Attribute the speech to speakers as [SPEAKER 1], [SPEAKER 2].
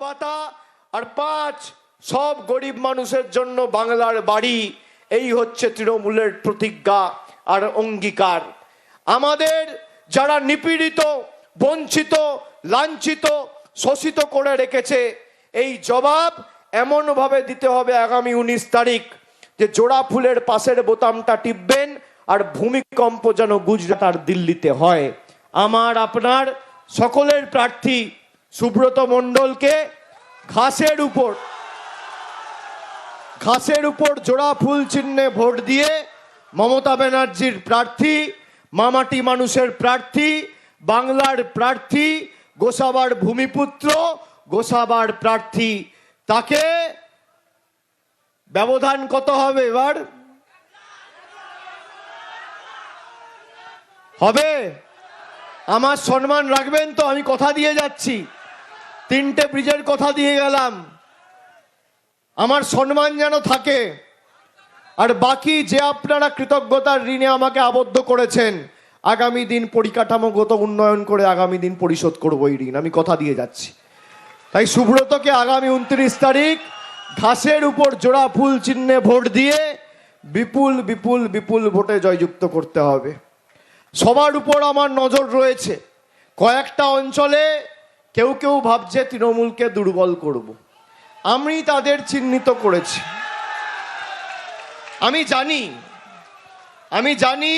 [SPEAKER 1] ভাতা আর 5 সব গরিব মানুষের জন্য বাংলার বাড়ি। এই হচ্ছে তৃণমূলের প্রতিজ্ঞা আর অঙ্গীকার। আমাদের যারা নিপীড়িত, বঞ্চিত, লাঞ্ছিত, শোষিত করে রেখেছে, এই জবাব এমনভাবে দিতে হবে আগামী 19 তারিখ যে জোড়া ফুলের পাশের বোতামটা টিপবেন আর ভূমিকম্প যেন গুজরাট আর দিল্লিতে হয়। আমার আপনার সকলের প্রার্থী সুব্রত মণ্ডলকে ঘাসের উপর জোড়া ফুল চিহ্নে ভোট দিয়ে মমতা ব্যানার্জির প্রার্থী, মামাটি মানুষের প্রার্থী, বাংলার প্রার্থী, গোসাবার ভূমিপুত্র, গোসাবার প্রার্থী, তাকে ব্যবধান কত হবে এবার? হবে? আমার সম্মান রাখবেন তো? আমি কথা দিয়ে যাচ্ছি, 3টে ব্রিজের কথা দিয়ে গেলাম, আমার সম্মান যেন থাকে। আর বাকি যে আপনারা কৃতজ্ঞতার ঋণে আমাকে আবদ্ধ করেছেন, আগামী দিন পরিকাঠামোগত উন্নয়ন করে আগামী দিন পরিশোধ করবো এই ঋণ, আমি কথা দিয়ে যাচ্ছি। তাই সুব্রতকে আগামী 29 তারিখ ঘাসের উপর জোড়া ফুল চিহ্নে ভোট দিয়ে বিপুল বিপুল বিপুল ভোটে জয়যুক্ত করতে হবে। সবার উপর আমার নজর রয়েছে। কয়েকটা অঞ্চলে কেউ কেউ ভাবছে তৃণমূলকে দুর্বল করব, আমি তাদের চিহ্নিত করেছি। আমি জানি